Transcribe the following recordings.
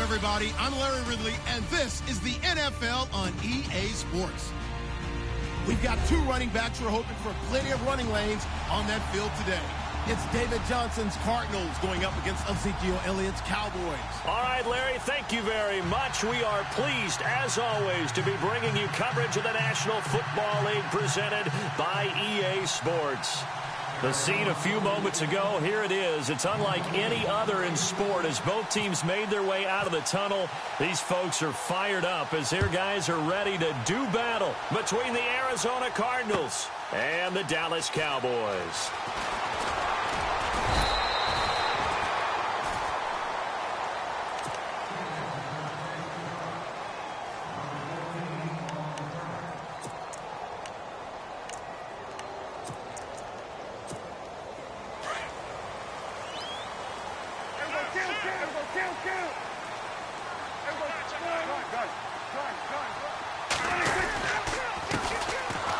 everybody? I'm Larry Ridley, and this is the NFL on EA Sports. We've got two running backs who are hoping for plenty of running lanes on that field today. It's David Johnson's Cardinals going up against Ezekiel Elliott's Cowboys. All right, Larry, thank you very much. We are pleased, as always, to be bringing you coverage of the National Football League presented by EA Sports. The scene a few moments ago, here it is. It's unlike any other in sport as both teams made their way out of the tunnel. These folks are fired up as their guys are ready to do battle between the Arizona Cardinals and the Dallas Cowboys.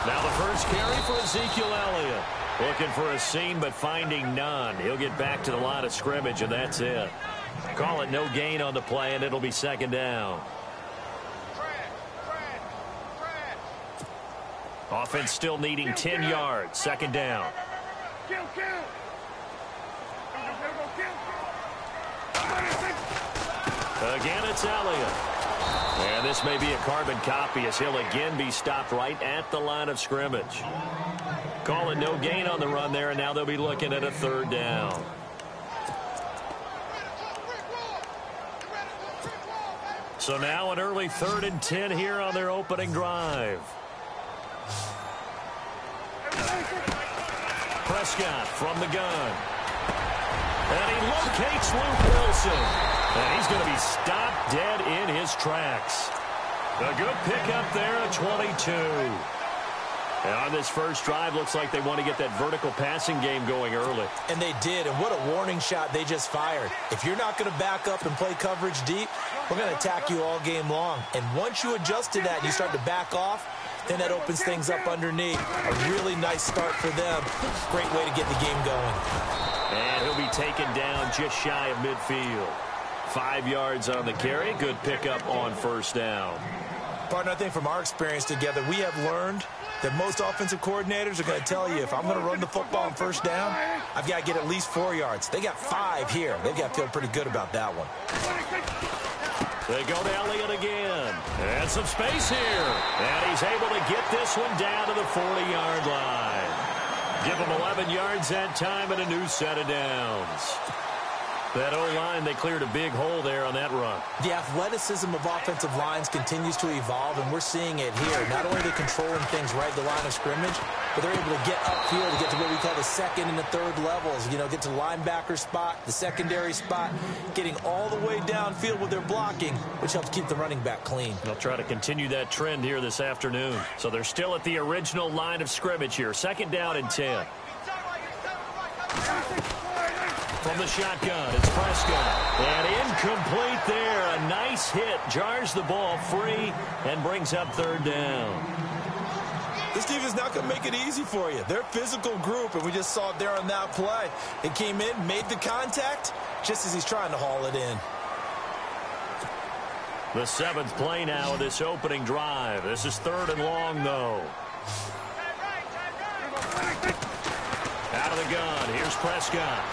Now the first carry for Ezekiel Elliott. Looking for a seam, but finding none. He'll get back to the line of scrimmage, and that's it. Call it no gain on the play, and it'll be second down. Offense still needing 10 yards. Second down. Again, it's Elliott. And this may be a carbon copy as he'll again be stopped right at the line of scrimmage. Call it no gain on the run there, and now they'll be looking at a third down. So now an early 3rd and 10 here on their opening drive. Prescott from the gun. And he locates Luke Wilson. And he's going to be stopped dead in his tracks. A good pickup there at 22. And on this first drive, looks like they want to get that vertical passing game going early. And they did, and what a warning shot they just fired. If you're not going to back up and play coverage deep, we're going to attack you all game long. And once you adjust to that and you start to back off, then that opens things up underneath. A really nice start for them. Great way to get the game going. And he'll be taken down just shy of midfield. 5 yards on the carry. Good pickup on first down. Partner, I think from our experience together, we have learned that most offensive coordinators are going to tell you, if I'm going to run the football on first down, I've got to get at least 4 yards. They got 5 here. They've got to feel pretty good about that one. They go to Elliott again. And some space here. And he's able to get this one down to the 40-yard line. Give him 11 yards that time and a new set of downs. That O-line, they cleared a big hole there on that run. The athleticism of offensive lines continues to evolve, and we're seeing it here. Not only are they controlling things right at the line of scrimmage, but they're able to get upfield to get to what we call the second and the third levels. You know, get to the linebacker spot, the secondary spot, getting all the way downfield with their blocking, which helps keep the running back clean. They'll try to continue that trend here this afternoon. So they're still at the original line of scrimmage here. Second down and 10. From the shotgun, it's Prescott. And incomplete there. A nice hit. Jars the ball free and brings up third down. This team is not going to make it easy for you. They're a physical group, and we just saw it there on that play. It came in, made the contact, just as he's trying to haul it in. The 7th play now of this opening drive. This is 3rd and long, though. Out of the gun. Here's Prescott.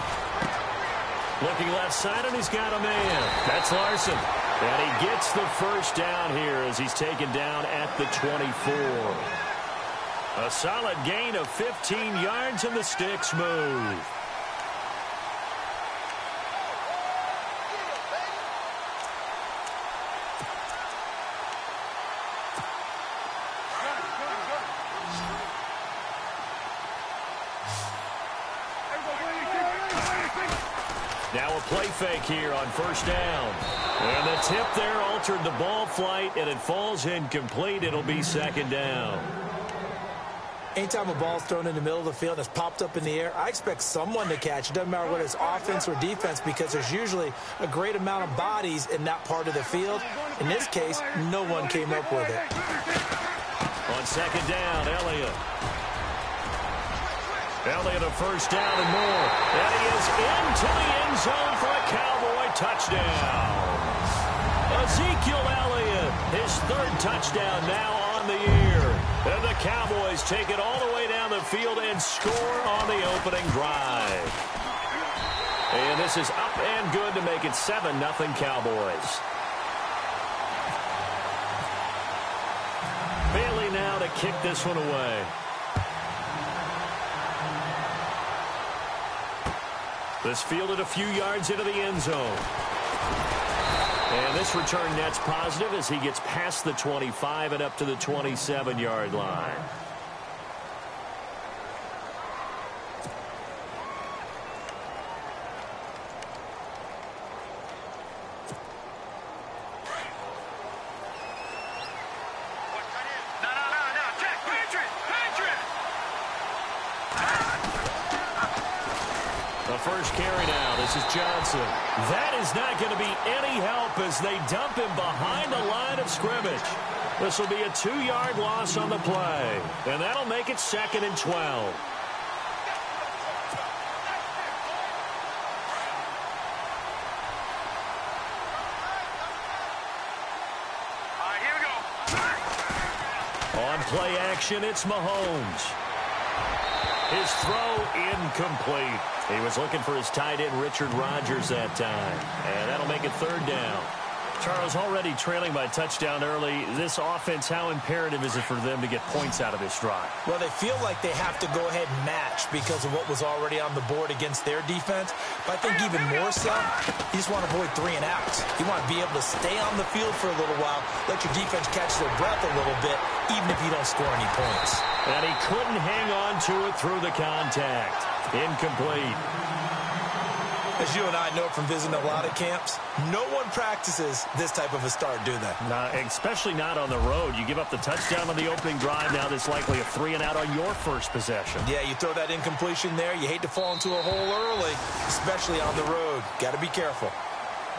Looking left side, and he's got a man. That's Larson. And he gets the first down here as he's taken down at the 24. A solid gain of 15 yards, and the sticks move. Now a play fake here on first down. And the tip there altered the ball flight, and it falls incomplete. It'll be second down. Anytime a ball's thrown in the middle of the field that's popped up in the air, I expect someone to catch it. Doesn't matter whether it's offense or defense, because there's usually a great amount of bodies in that part of the field. In this case, no one came up with it. On second down, Elliott. Elliott a first down and more. And he is into the end zone for a Cowboy touchdown. Ezekiel Elliott, his third touchdown now on the year. And the Cowboys take it all the way down the field and score on the opening drive. And this is up and good to make it 7-0 Cowboys. Bailey now to kick this one away. This fielded a few yards into the end zone. And this return net's positive as he gets past the 25 and up to the 27-yard line. First carry now. This is Johnson. That is not going to be any help as they dump him behind the line of scrimmage. This will be a 2-yard loss on the play. And that'll make it 2nd and 12. All right, here we go. On play action, it's Mahomes. His throw incomplete. He was looking for his tight end, Richard Rodgers, that time. And that'll make it 3rd down. Charles, already trailing by touchdown early. This offense, how imperative is it for them to get points out of this drive? Well, they feel like they have to go ahead and match because of what was already on the board against their defense. But I think even more so, you just want to avoid 3 and outs. You want to be able to stay on the field for a little while, let your defense catch their breath a little bit, even if you don't score any points. And he couldn't hang on to it through the contact. Incomplete. As you and I know from visiting a lot of camps, no one practices this type of a start, do they? No, especially not on the road. You give up the touchdown on the opening drive. Now there's likely a 3 and out on your first possession. Yeah, you throw that incompletion there. You hate to fall into a hole early, especially on the road. Got to be careful.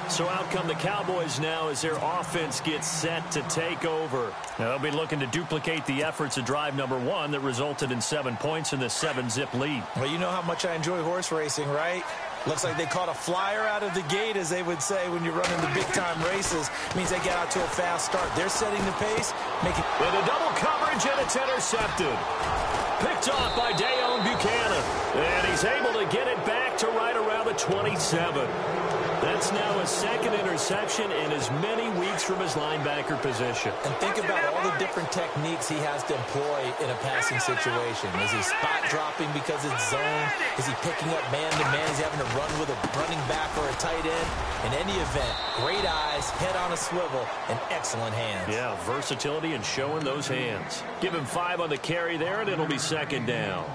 So out come the Cowboys now as their offense gets set to take over. Now they'll be looking to duplicate the efforts of drive number 1 that resulted in 7 points in the 7-zip lead. Well, you know how much I enjoy horse racing, right? Looks like they caught a flyer out of the gate, as they would say when you're running the big-time races. It means they get out to a fast start. They're setting the pace. Making into double coverage, and it's intercepted. Picked off by Dayon Buchanan. And he's able to get it back to right around the 27. That's now a 2nd interception in as many weeks from his linebacker position. And think about all the different techniques he has to employ in a passing situation. Is he spot dropping because it's zone? Is he picking up man-to-man? He's having to run with a running back or a tight end. In any event, great eyes, head on a swivel, and excellent hands. Yeah, versatility and showing those hands. Give him 5 on the carry there, and it'll be 2nd down.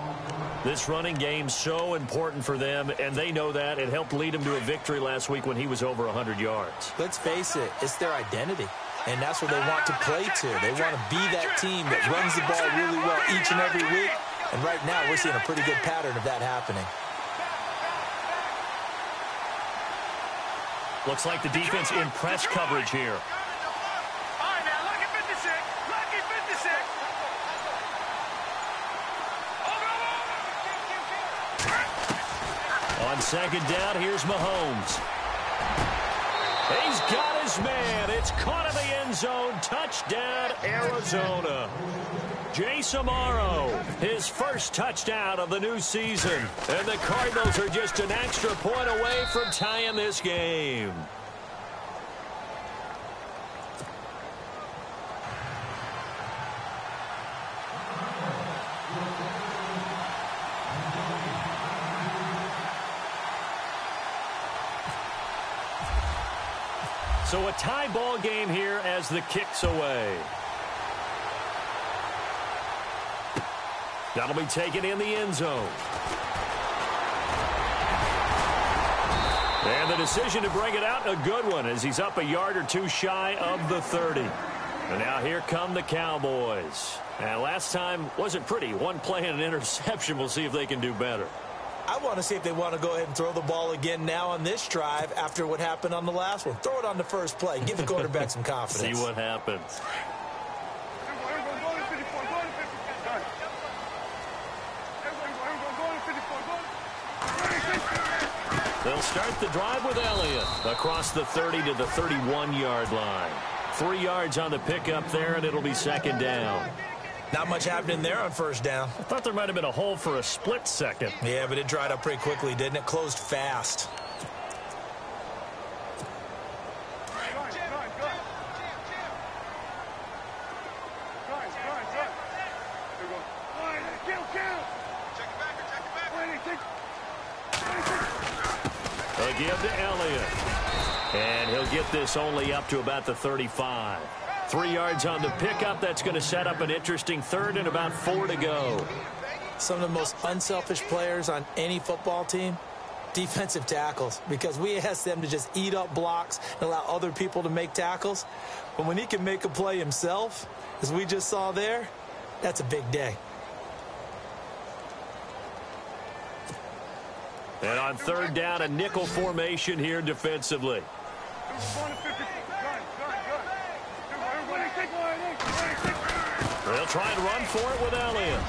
This running game so important for them, and they know that. It helped lead him to a victory last week when he was over 100 yards. Let's face it, it's their identity, and that's what they want to play to. They want to be that team that runs the ball really well each and every week, and right now we're seeing a pretty good pattern of that happening. Looks like the defense in press coverage here. All right, now, lucky 56. Lucky 56. On 2nd down, here's Mahomes. He's got his man. It's caught in the end zone. Touchdown, Arizona. Jace Amaro, his first touchdown of the new season. And the Cardinals are just an extra point away from tying this game. So a tie ball game here as the kick's away. That'll be taken in the end zone. And the decision to bring it out, a good one, as he's up a yard or 2 shy of the 30. And now here come the Cowboys. And last time wasn't pretty. 1 play and an interception. We'll see if they can do better. I want to see if they want to go ahead and throw the ball again now on this drive after what happened on the last one. Throw it on the first play. Give the quarterback some confidence. See what happens. They'll start the drive with Elliott across the 30 to the 31-yard line. 3 yards on the pickup there, and it'll be second down. Not much happening there on first down. I thought there might have been a hole for a split second. Yeah, but it dried up pretty quickly, didn't it? Closed fast. They give to Elliott. And he'll get this only up to about the 35. 3 yards on the pickup. That's going to set up an interesting third and about 4 to go. Some of the most unselfish players on any football team, defensive tackles, because we ask them to just eat up blocks and allow other people to make tackles. But when he can make a play himself, as we just saw there, that's a big day. And on third down, a nickel formation here defensively. They'll try and run for it with Elliott.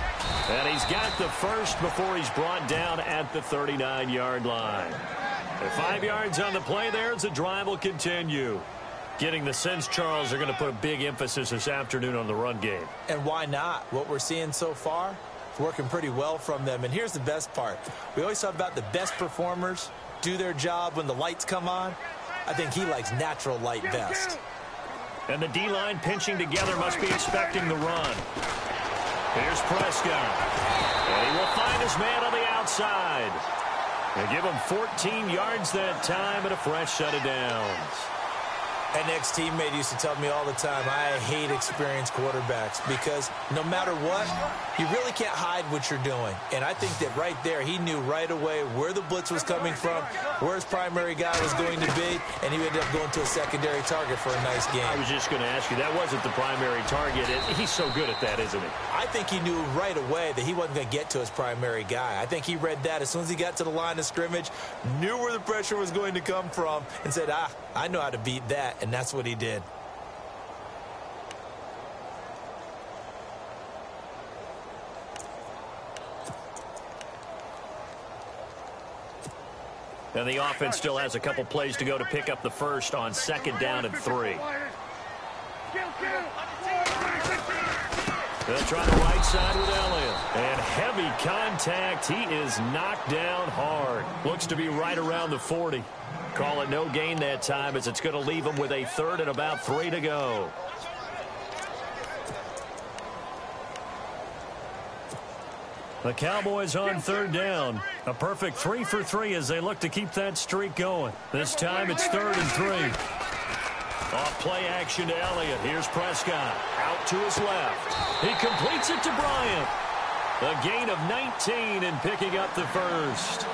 And he's got the first before he's brought down at the 39-yard line. And 5 yards on the play there as the drive will continue. Getting the sense, Charles, are going to put a big emphasis this afternoon on the run game. And why not? What we're seeing so far, it's working pretty well from them. And here's the best part. We always talk about the best performers do their job when the lights come on. I think he likes natural light best. And the D-line pinching together must be expecting the run. Here's Prescott. And he will find his man on the outside. They give him 14 yards that time and a fresh set of downs. An ex-teammate used to tell me all the time, I hate experienced quarterbacks because no matter what, you really can't hide what you're doing. And I think that right there, he knew right away where the blitz was coming from, where his primary guy was going to be, and he ended up going to a secondary target for a nice game. I was just going to ask you, that wasn't the primary target. He's so good at that, isn't he? I think he knew right away that he wasn't going to get to his primary guy. I think he read that as soon as he got to the line of scrimmage, knew where the pressure was going to come from, and said, I know how to beat that. And that's what he did. And the offense still has a couple plays to go to pick up the first on second down and 3. They'll try the right side with Elliott. And heavy contact. He is knocked down hard. Looks to be right around the 40. Call it no gain that time as it's going to leave him with a third and about 3 to go. The Cowboys on third down. A perfect 3 for 3 as they look to keep that streak going. This time it's 3rd and 3. Off play action to Elliott. Here's Prescott. Out to his left. He completes it to Bryant. A gain of 19 and picking up the first.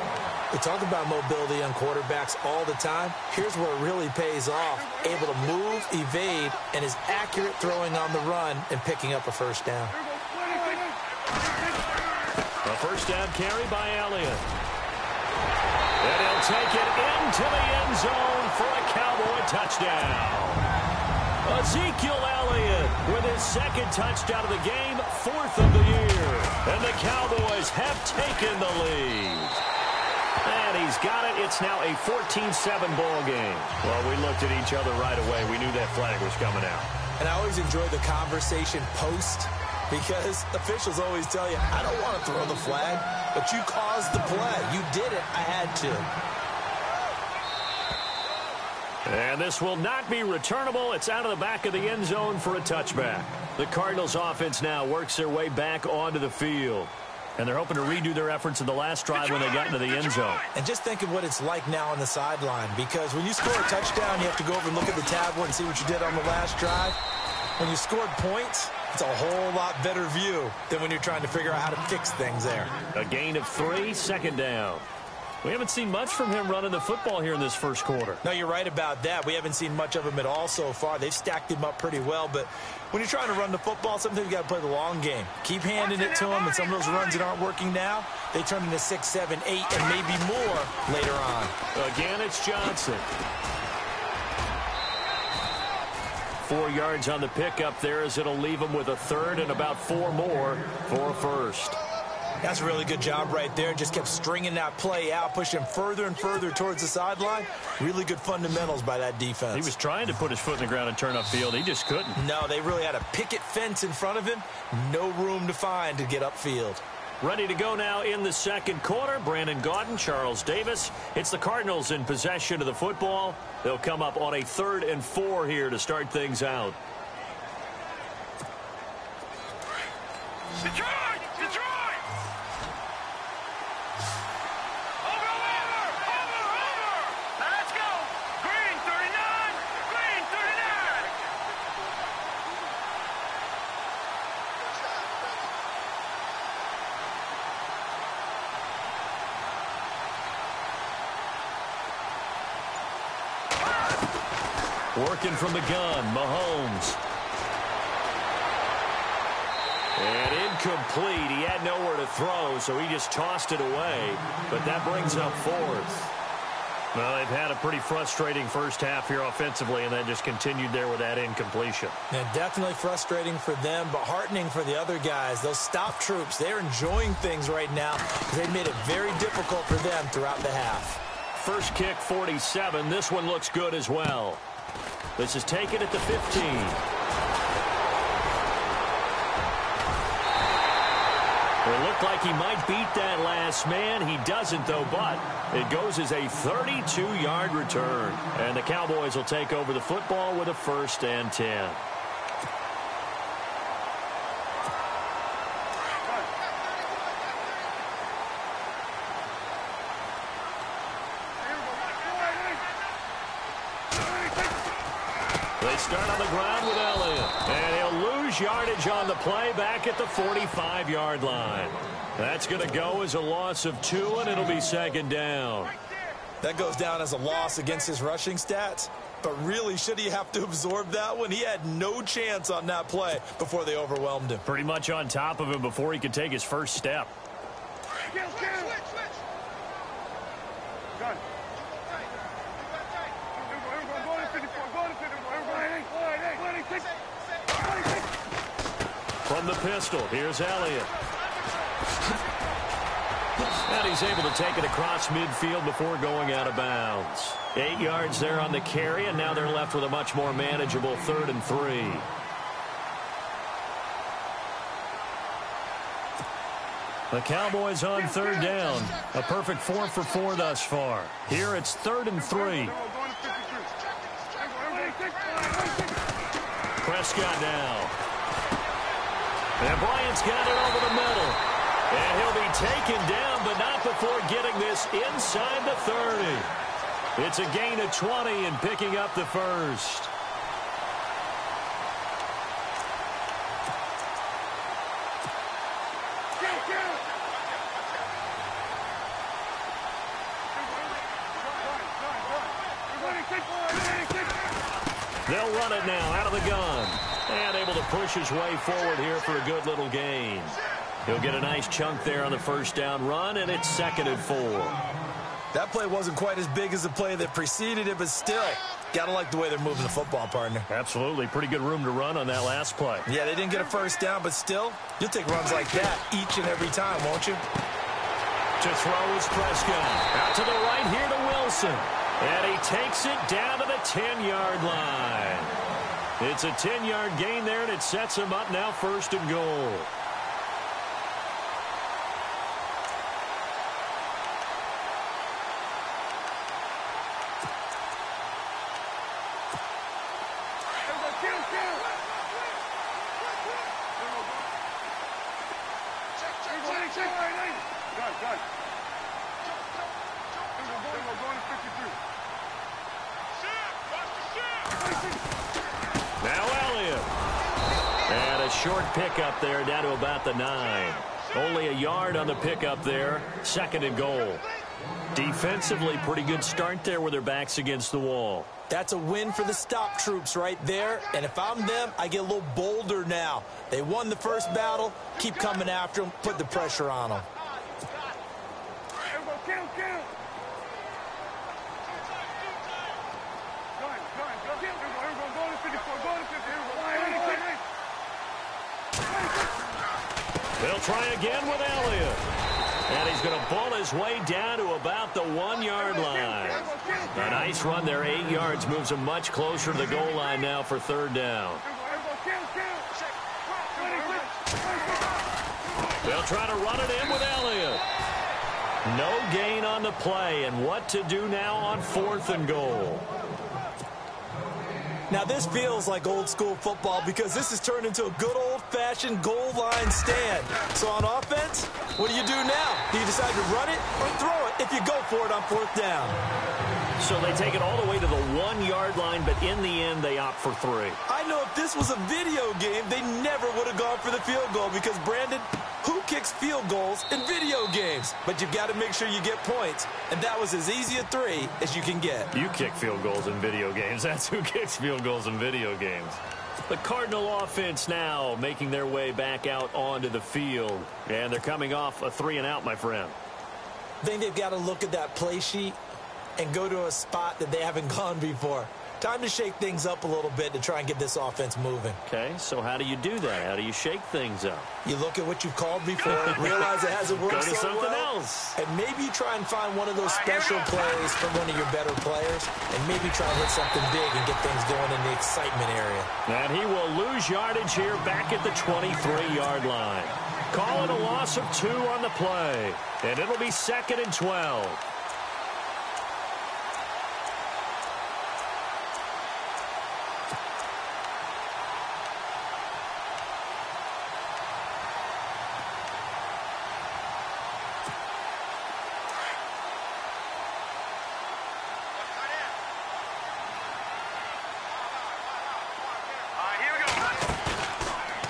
We talk about mobility on quarterbacks all the time. Here's where it really pays off. Able to move, evade, and is accurate throwing on the run and picking up a first down. A first down carry by Elliott. And he'll take it into the end zone for a Cowboy touchdown. Ezekiel Elliott with his second touchdown of the game, 4th of the year. And the Cowboys have taken the lead. And he's got it. It's now a 14-7 ball game. Well, we looked at each other right away. We knew that flag was coming out. And I always enjoy the conversation post because officials always tell you, I don't want to throw the flag, but you caused the play. You did it. I had to. And this will not be returnable. It's out of the back of the end zone for a touchback. The Cardinals offense now works their way back onto the field. And they're hoping to redo their efforts in the last drive when they got into the end zone. And just think of what it's like now on the sideline. Because when you score a touchdown, you have to go over and look at the tablet and see what you did on the last drive. When you scored points, it's a whole lot better view than when you're trying to figure out how to fix things there. A gain of 3, second down. We haven't seen much from him running the football here in this first quarter. No, you're right about that. We haven't seen much of him at all so far. They've stacked him up pretty well, but when you're trying to run the football, sometimes you got to play the long game. Keep handing it to him, and some of those runs that aren't working now, they turn into 6, 7, 8, and maybe more later on. Again, it's Johnson. 4 yards on the pickup there as it'll leave him with a third and about 4 more for a first. That's a really good job right there. Just kept stringing that play out, pushing him further and further towards the sideline. Really good fundamentals by that defense. He was trying to put his foot in the ground and turn upfield. He just couldn't. No, they really had a picket fence in front of him. No room to find to get upfield. Ready to go now in the second quarter. Brandon Gaudin, Charles Davis. It's the Cardinals in possession of the football. They'll come up on a 3rd and 4 here to start things out. Detroit! Detroit! Over! Now let's go! Green 39! Green 39! Working from the gun, Mahomes. And incomplete. He had nowhere to throw, so he just tossed it away. But that brings up 4th. Well, they've had a pretty frustrating first half here offensively, and then just continued there with that incompletion. And definitely frustrating for them, but heartening for the other guys. Those stop troops, they're enjoying things right now because they've made it very difficult for them throughout the half. First kick, 47. This one looks good as well. This is taken at the 15. It looked like he might beat that last man. He doesn't, though, but it goes as a 32-yard return. And the Cowboys will take over the football with a 1st and 10. They start on the ground with Elliott. And he'll lose yardage on the play back at the 45-yard line. That's going to go as a loss of 2, and it'll be 2nd down. That goes down as a loss against his rushing stats. But really, should he have to absorb that one? He had no chance on that play before they overwhelmed him. Pretty much on top of him before he could take his first step. From the pistol, here's Elliott. And he's able to take it across midfield before going out of bounds. 8 yards there on the carry, and now they're left with a much more manageable 3rd and 3. The Cowboys on 3rd down. A perfect 4 for 4 thus far. Here it's 3rd and 3. Prescott now. And Bryant's got it over the middle. And he'll be taken down, but not before getting this inside the 30. It's a gain of 20 and picking up the 1st. They'll run it now out of the gun. And able to push his way forward here for a good little gain. He'll get a nice chunk there on the 1st down run, and it's 2nd and 4. That play wasn't quite as big as the play that preceded it, but still, gotta like the way they're moving the football, partner. Absolutely. Pretty good room to run on that last play. Yeah, they didn't get a 1st down, but still, you'll take runs like that each and every time, won't you? To throw is Prescott. Out to the right here to Wilson. And he takes it down to the 10-yard line. It's a 10-yard gain there, and it sets him up now 1st and goal. Short pickup there down to about the 9. Only a yard on the pickup there. 2nd and goal. Defensively, pretty good start there with their backs against the wall. That's a win for the stop troops right there. And if I'm them, I get a little bolder now. They won the first battle. Keep coming after them. Put the pressure on them. They'll try again with Elliott. And he's going to ball his way down to about the 1-yard line. A nice run there, 8 yards, moves him much closer to the goal line now for third down. They'll try to run it in with Elliott. No gain on the play, and what to do now on 4th and goal. Now, this feels like old-school football because this has turned into a good old-fashioned goal line stand. So on offense, what do you do now? Do you decide to run it or throw it if you go for it on 4th down? So they take it all the way to the 1-yard line, but in the end, they opt for 3. I know if this was a video game, they never would have gone for the field goal because, Brandon, who kicks field goals in video games? But you've got to make sure you get points, and that was as easy a 3 as you can get. You kick field goals in video games. That's who kicks field goals in video games. The Cardinal offense now making their way back out onto the field, and they're coming off a 3-and-out, my friend. I think they've got to look at that play sheet and go to a spot that they haven't gone before. Time to shake things up a little bit to try and get this offense moving. Okay, so how do you do that? How do you shake things up? You look at what you've called before, realize it hasn't worked Go to so something well, else. and maybe you try and find one of those special plays from one of your better players, and maybe try and hit something big and get things going in the excitement area. And he will lose yardage here back at the 23-yard line. Call it a loss of 2 on the play, and it'll be 2nd and 12.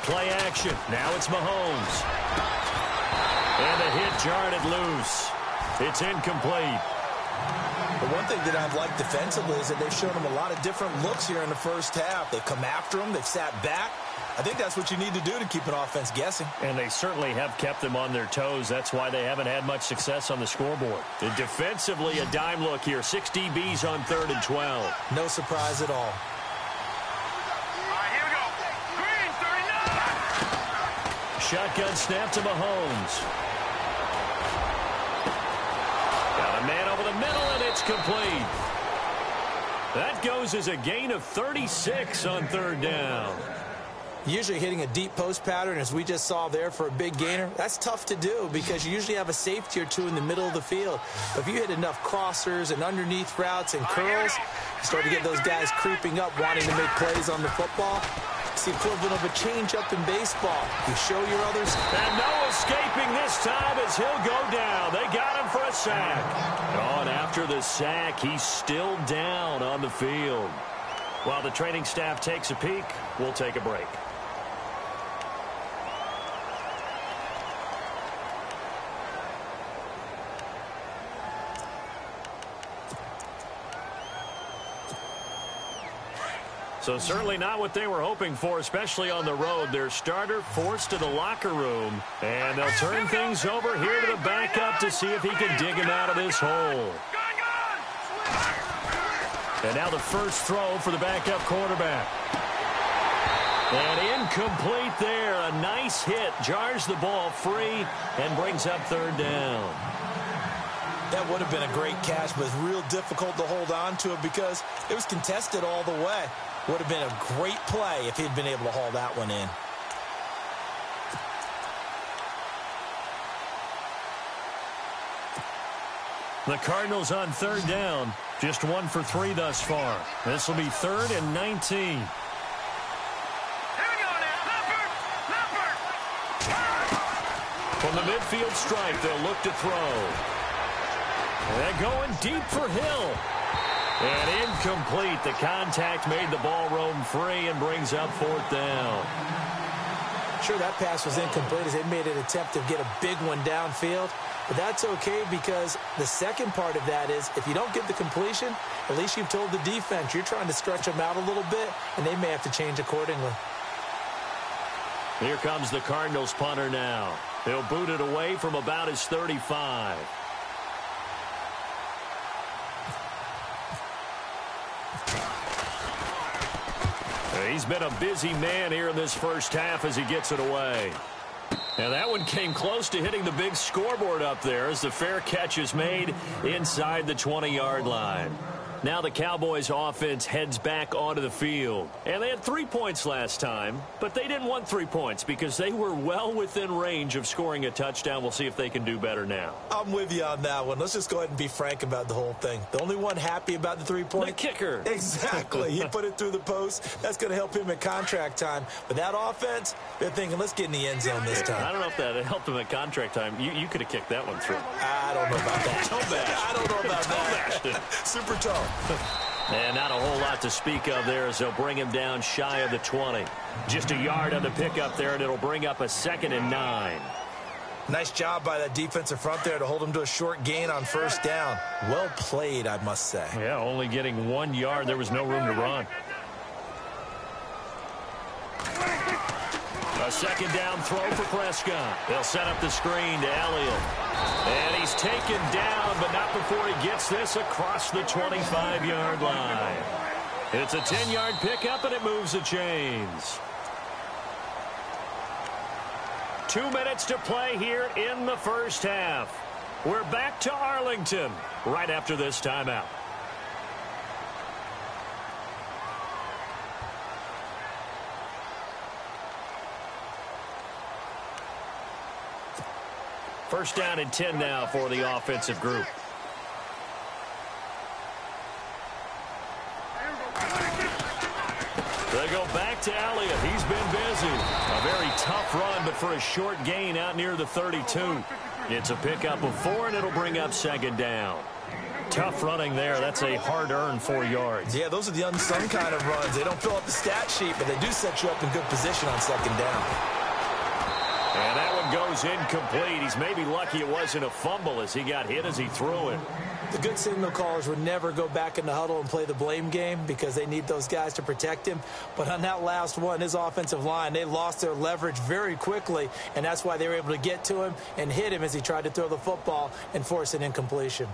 Play action. Now it's Mahomes. And the hit jarred it loose. It's incomplete. The one thing that I've liked defensively is that they've shown him a lot of different looks here in the first half. They've come after him. They've sat back. I think that's what you need to do to keep an offense guessing. And they certainly have kept them on their toes. That's why they haven't had much success on the scoreboard. And defensively, a dime look here. 6 DBs on 3rd and 12. No surprise at all. Shotgun snap to Mahomes. Got a man over the middle, and it's complete. That goes as a gain of 36 on 3rd down. Usually hitting a deep post pattern, as we just saw there for a big gainer, that's tough to do because you usually have a safety or 2 in the middle of the field. But if you hit enough crossers and underneath routes and curls, you start to get those guys creeping up, wanting to make plays on the football. It's the equivalent of a change-up in baseball. You show your others. And no escaping this time as he'll go down. They got him for a sack. Oh, and after the sack, he's still down on the field. While the training staff takes a peek, we'll take a break. So certainly not what they were hoping for, especially on the road. Their starter forced to the locker room, and they'll turn things over here to the backup to see if he can dig him out of this hole. And now the first throw for the backup quarterback. And incomplete there. A nice hit. Jars the ball free and brings up 3rd down. That would have been a great catch, but it's real difficult to hold on to it because it was contested all the way. Would have been a great play if he'd been able to haul that one in. The Cardinals on 3rd down. Just 1 for 3 thus far. This will be 3rd and 19. From the midfield stripe, they'll look to throw. They're going deep for Hill. And incomplete. The contact made the ball roam free and brings up 4th down. Sure, that pass was incomplete as they made an attempt to get a big one downfield. But that's okay because the second part of that is if you don't get the completion, at least you've told the defense you're trying to stretch them out a little bit, and they may have to change accordingly. Here comes the Cardinals punter now. They'll boot it away from about his 35. He's been a busy man here in this first half as he gets it away. Now that one came close to hitting the big scoreboard up there as the fair catch is made inside the 20-yard line. Now the Cowboys offense heads back onto the field. And they had 3 points last time, but they didn't want 3 points because they were well within range of scoring a touchdown. We'll see if they can do better now. I'm with you on that one. Let's just go ahead and be frank about the whole thing. The only one happy about the 3-point? The kicker. Exactly. He put it through the post. That's going to help him at contract time. But that offense, they're thinking, let's get in the end zone this time. I don't know if that helped him at contract time. You could have kicked that one through. I don't know about that. I don't know about that. Super tall. And not a whole lot to speak of there as they'll bring him down shy of the 20. Just a yard on the pickup there, and it'll bring up a 2nd and 9. Nice job by that defensive front there to hold him to a short gain on first down. Well played, I must say. Yeah, only getting 1 yard. There was no room to run. A 2nd down throw for Prescott. They'll set up the screen to Elliott. And he's taken down, but not before he gets this across the 25-yard line. It's a 10-yard pickup, and it moves the chains. 2 minutes to play here in the first half. We're back to Arlington right after this timeout. First down and 10 now for the offensive group. They go back to Elliott. He's been busy. A very tough run, but for a short gain out near the 32. It's a pickup of 4, and it'll bring up 2nd down. Tough running there. That's a hard-earned 4 yards. Yeah, those are the unsung kind of runs. They don't fill up the stat sheet, but they do set you up in good position on 2nd down. And that one goes incomplete. He's maybe lucky it wasn't a fumble as he got hit as he threw it. The good signal callers would never go back in the huddle and play the blame game because they need those guys to protect him. But on that last one, his offensive line, they lost their leverage very quickly, and that's why they were able to get to him and hit him as he tried to throw the football and force an incompletion.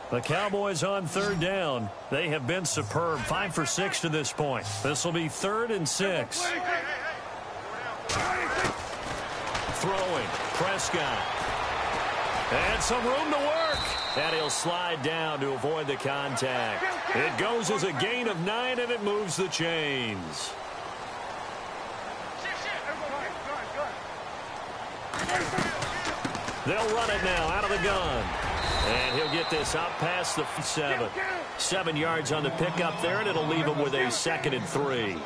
The Cowboys on 3rd down. They have been superb. 5 for 6 to this point. This will be 3rd and 6. Throwing. Prescott. And some room to work. And he'll slide down to avoid the contact. It goes as a gain of 9, and it moves the chains. They'll run it now out of the gun. And he'll get this out past the 7. 7 yards on the pickup there, and it'll leave him with a 2nd and 3.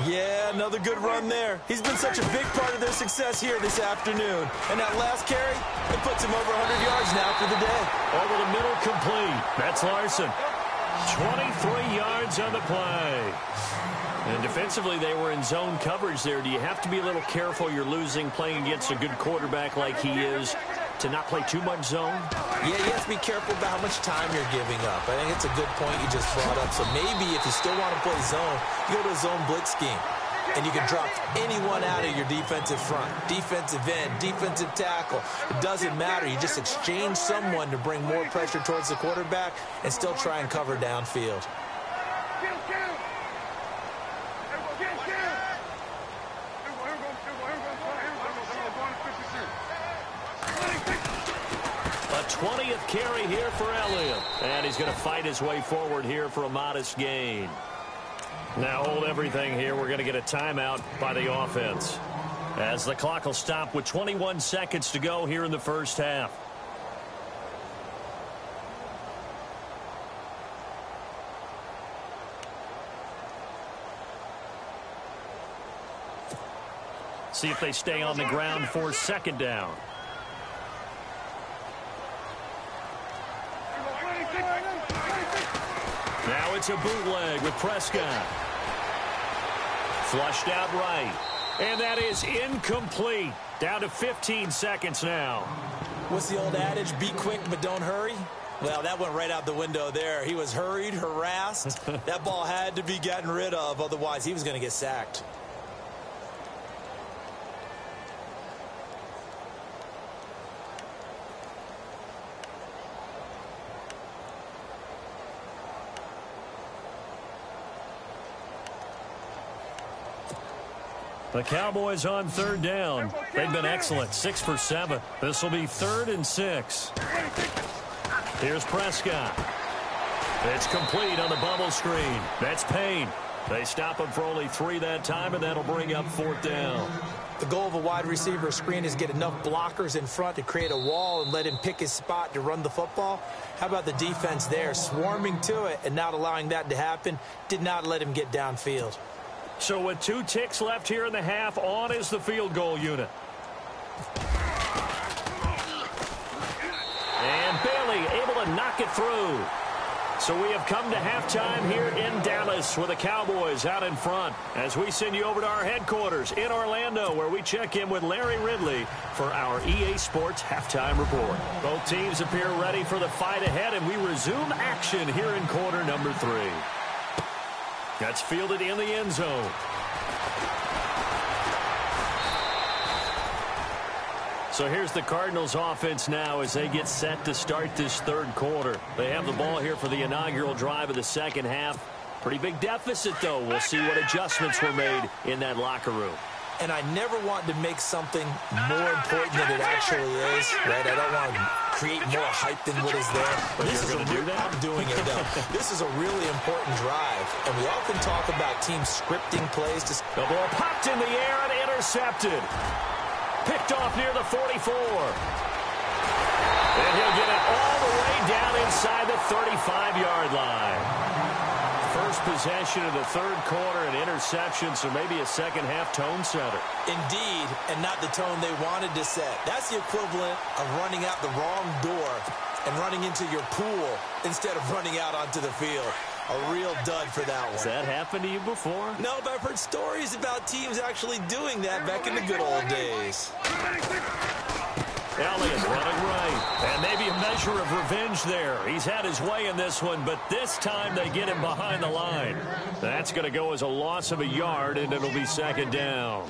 Yeah, another good run there. He's been such a big part of their success here this afternoon. And that last carry, it puts him over 100 yards now for the day. Over the middle, complete. That's Larson. 23 yards on the play. And defensively, they were in zone coverage there. Do you have to be a little careful? You're losing playing against a good quarterback like he is to not play too much zone? Yeah, you have to be careful about how much time you're giving up. I think it's a good point you just brought up. So maybe if you still want to play zone, you go to a zone blitz scheme. And you can drop anyone out of your defensive front. Defensive end, defensive tackle. It doesn't matter. You just exchange someone to bring more pressure towards the quarterback and still try and cover downfield. A 20th carry here for Elliott. And he's going to fight his way forward here for a modest gain. Now hold everything here. We're going to get a timeout by the offense, as the clock will stop with 21 seconds to go here in the first half. See if they stay on the ground for 2nd down. Now it's a bootleg with Prescott. Flushed out right. And that is incomplete. Down to 15 seconds now. What's the old adage? Be quick, but don't hurry? Well, that went right out the window there. He was hurried, harassed. That ball had to be gotten rid of. Otherwise, he was going to get sacked. The Cowboys on third down. They've been excellent, 6 for 7. This will be 3rd and 6. Here's Prescott. It's complete on the bubble screen. That's Payne. They stop him for only 3 that time, and that'll bring up 4th down. The goal of a wide receiver screen is get enough blockers in front to create a wall and let him pick his spot to run the football. How about the defense there, swarming to it and not allowing that to happen? Did not let him get downfield. So with 2 ticks left here in the half, on is the field goal unit. And Bailey able to knock it through. So we have come to halftime here in Dallas with the Cowboys out in front as we send you over to our headquarters in Orlando where we check in with Larry Ridley for our EA Sports Halftime Report. Both teams appear ready for the fight ahead, and we resume action here in quarter number 3. That's fielded in the end zone. So here's the Cardinals offense now as they get set to start this 3rd quarter. They have the ball here for the inaugural drive of the second half. Pretty big deficit, though. We'll see what adjustments were made in that locker room. And I never want to make something more important than it actually is, right? I don't want to create more hype than what is there. But this is going to do that? I'm doing it, though. This is a really important drive, and we often talk about teams scripting plays. The ball popped in the air and intercepted. Picked off near the 44. And he'll get it all the way down inside the 35-yard line. First possession of the 3rd quarter, an interception, so maybe a second-half tone setter. Indeed, and not the tone they wanted to set. That's the equivalent of running out the wrong door and running into your pool instead of running out onto the field. A real dud for that one. Has that happened to you before? No, but I've heard stories about teams actually doing that back in the good old days. Elliott running right. And maybe a measure of revenge there. He's had his way in this one, but this time they get him behind the line. That's going to go as a loss of a yard, and it'll be 2nd down.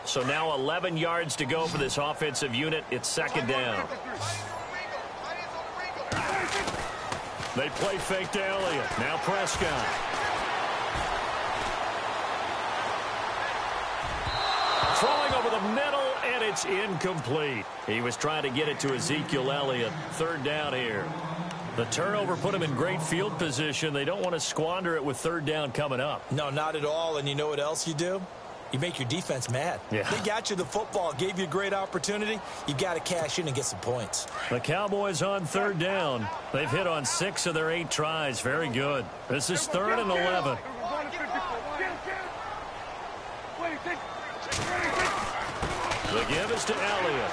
So now 11 yards to go for this offensive unit. It's 2nd down. They play fake to Elliott. Now Prescott. Throwing over the middle, and it's incomplete. He was trying to get it to Ezekiel Elliott. 3rd down here. The turnover put him in great field position. They don't want to squander it with 3rd down coming up. No, not at all. And you know what else you do? You make your defense mad. Yeah. They got you the football, gave you a great opportunity. You got to cash in and get some points. The Cowboys on 3rd down. They've hit on 6 of their 8 tries. Very good. This is 3rd and 11. The give is to Elliott.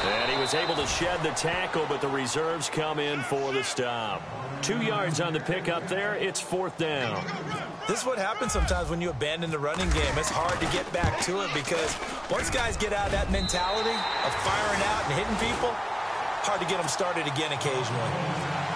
And he was able to shed the tackle, but the reserves come in for the stop. 2 yards on the pickup there. It's 4th down. This is what happens sometimes when you abandon the running game. It's hard to get back to it because once guys get out of that mentality of firing out and hitting people, hard to get them started again occasionally.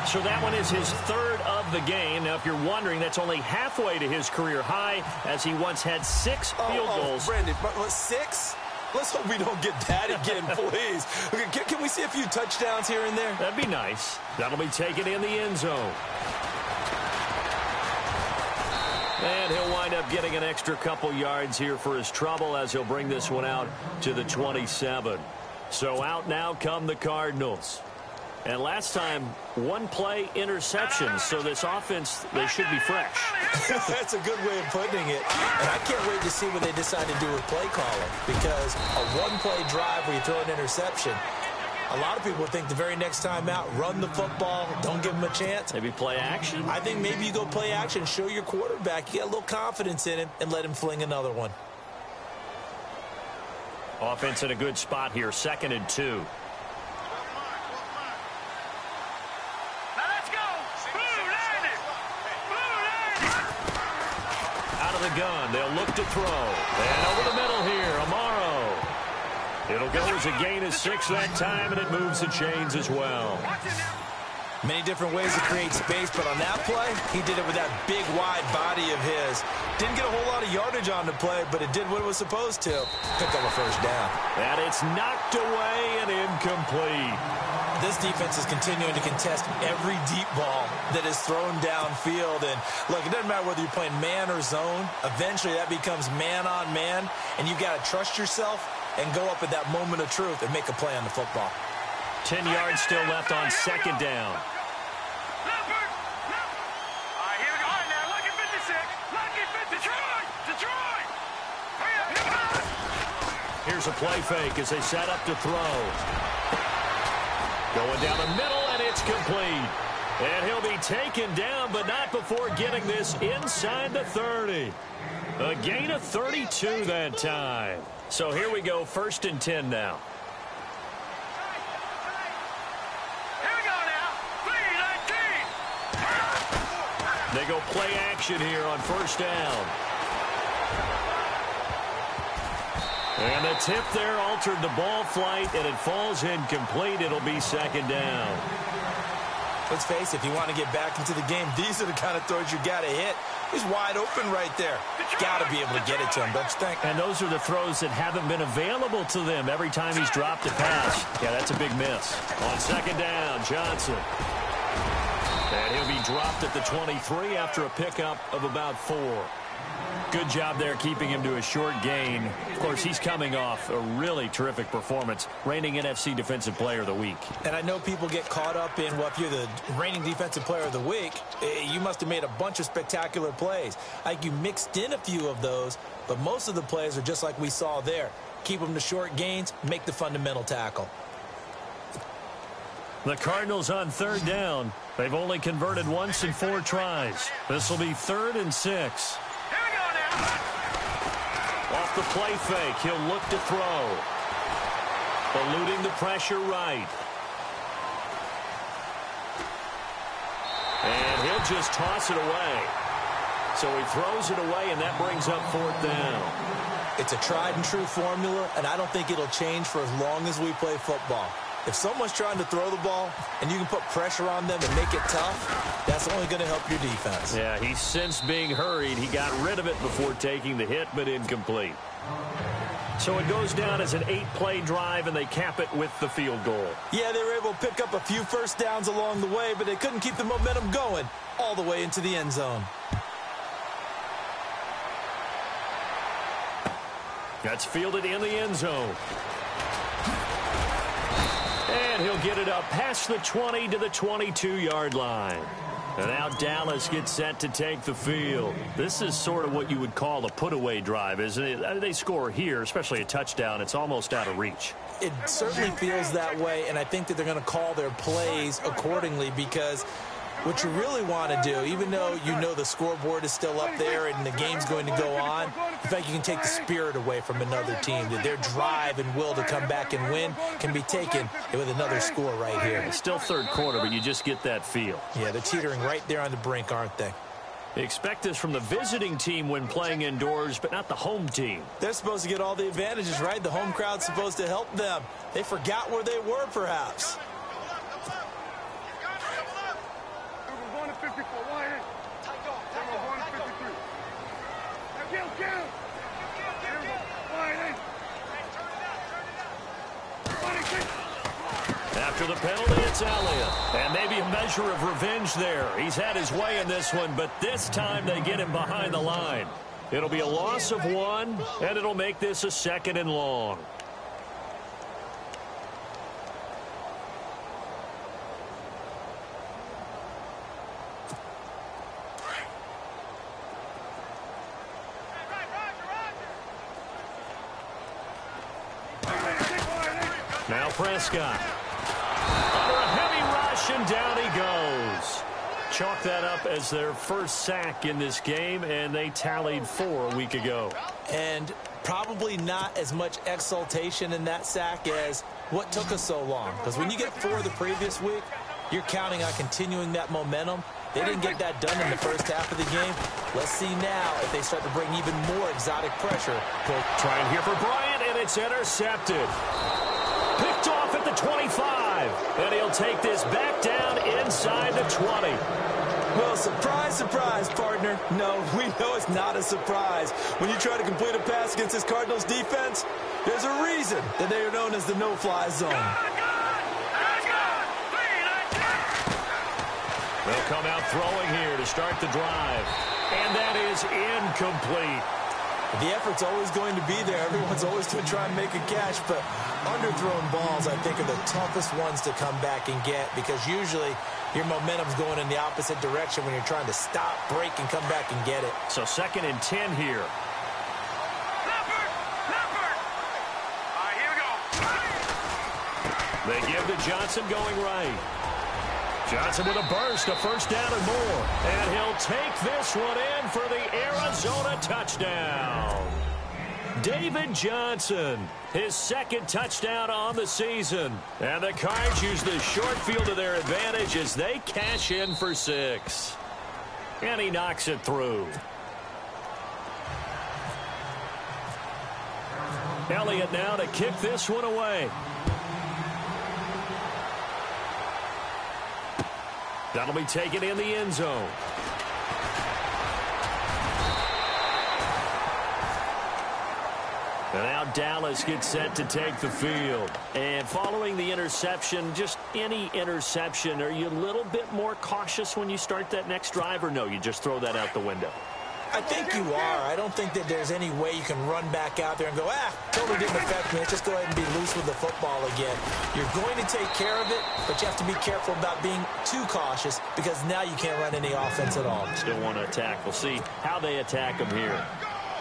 So that one is his 3rd of the game. Now, if you're wondering, that's only halfway to his career high as he once had 6 field goals. Brandon, but 6? Let's hope we don't get that again, please. Okay, can we see a few touchdowns here and there? That'd be nice. That'll be taken in the end zone. And he'll wind up getting an extra couple yards here for his trouble as he'll bring this one out to the 27. So out now come the Cardinals. And last time, 1 play interception. So this offense, they should be fresh. That's a good way of putting it. And I can't wait to see what they decide to do with play calling. Because a 1-play drive where you throw an interception, a lot of people think the very next time out, run the football, don't give him a chance. Maybe play action. I think maybe you go play action, show your quarterback, you get a little confidence in him, and let him fling another one. Offense in a good spot here, 2nd and 2. The gun. They'll look to throw. And over the middle here, Amaro. It'll go as a gain of 6 that time, and it moves the chains as well. Many different ways to create space, but on that play, he did it with that big, wide body of his. Didn't get a whole lot of yardage on the play, but it did what it was supposed to. Pick up a first down. And it's knocked away and incomplete. This defense is continuing to contest every deep ball that is thrown downfield. And, look, it doesn't matter whether you're playing man or zone. Eventually, that becomes man on man, and you got to trust yourself and go up at that moment of truth and make a play on the football. 10 yards still left on second down. Here's a play fake as they set up to throw. Going down the middle, and it's complete. And he'll be taken down, but not before getting this inside the 30. A gain of 32 that time. So here we go, 1st and 10 now. They go play action here on 1st down. And the tip there altered the ball flight, and it falls incomplete. It'll be 2nd down. Let's face it, if you want to get back into the game, these are the kind of throws you got to hit. He's wide open right there. Got to be able to get it to him, don't you think? And those are the throws that haven't been available to them every time he's dropped a pass. Yeah, that's a big miss. On 2nd down, Johnson. And he'll be dropped at the 23 after a pickup of about 4. Good job there keeping him to a short gain. Of course, he's coming off a really terrific performance, reigning NFC Defensive Player of the Week. And I know people get caught up in, well, if you're the reigning Defensive Player of the Week, you must have made a bunch of spectacular plays. I think you mixed in a few of those, but most of the plays are just like we saw there. Keep them to short gains, make the fundamental tackle. The Cardinals on 3rd down. They've only converted once in 4 tries. This will be 3rd and 6. Off the play fake, he'll look to throw. Eluding the pressure right. And he'll just toss it away. So he throws it away, and that brings up 4th down. It's a tried-and-true formula, and I don't think it'll change for as long as we play football. If someone's trying to throw the ball and you can put pressure on them and make it tough, that's only going to help your defense. Yeah, he's sensed being hurried. He got rid of it before taking the hit, but incomplete. So it goes down as an 8-play drive, and they cap it with the field goal. Yeah, they were able to pick up a few first downs along the way, but they couldn't keep the momentum going all the way into the end zone. That's fielded in the end zone. And he'll get it up past the 20 to the 22-yard line. And now Dallas gets set to take the field. This is sort of what you would call a put-away drive, isn't it? They score here, especially a touchdown. It's almost out of reach. It certainly feels that way, and I think that they're going to call their plays accordingly because what you really want to do, even though you know the scoreboard is still up there and the game's going to go on, in fact, you can take the spirit away from another team. That their drive and will to come back and win can be taken with another score right here. It's still 3rd quarter, but you just get that feel. Yeah, they're teetering right there on the brink, aren't they? Expect this from the visiting team when playing indoors, but not the home team. They're supposed to get all the advantages, right? The home crowd's supposed to help them. They forgot where they were, perhaps. After the penalty, it's Elliott. And maybe a measure of revenge there. He's had his way in this one, but this time they get him behind the line. It'll be a loss of 1, and it'll make this a 2nd and long. Now Prescott. Under a heavy rush, and down he goes. Chalk that up as their first sack in this game, and they tallied 4 a week ago. And probably not as much exultation in that sack as what took us so long. Because when you get 4 the previous week, you're counting on continuing that momentum. They didn't get that done in the first half of the game. Let's see now if they start to bring even more exotic pressure. Trying here for Bryant, and it's intercepted. Picked off at the 25. And he'll take this back down inside surprise, partner. No, we know it's not a surprise. When you try to complete a pass against this Cardinals defense, there's a reason that they are known as the no-fly zone. They'll come out throwing here to start the drive. And that is incomplete. The effort's always going to be there. Everyone's always going to try and make a catch, but underthrown balls, I think, are the toughest ones to come back and get because usually your momentum's going in the opposite direction when you're trying to stop, break, and come back and get it. So 2nd and 10 here. Leopard! Leopard! All right, here we go. They give to Johnson going right. Johnson with a burst, a first down and more. And he'll take this one in for the Arizona touchdown. David Johnson, his 2nd touchdown on the season. And the Cards use the short field to their advantage as they cash in for 6. And he knocks it through. Elliott now to kick this one away. That'll be taken in the end zone. And now Dallas gets set to take the field. And following the interception, just any interception, are you a little bit more cautious when you start that next drive, or no, you just throw that out the window? I think you are. I don't think that there's any way you can run back out there and go, totally didn't affect me. Let's just go ahead and be loose with the football again. You're going to take care of it, but you have to be careful about being too cautious because now you can't run any offense at all. Still want to attack. We'll see how they attack them here.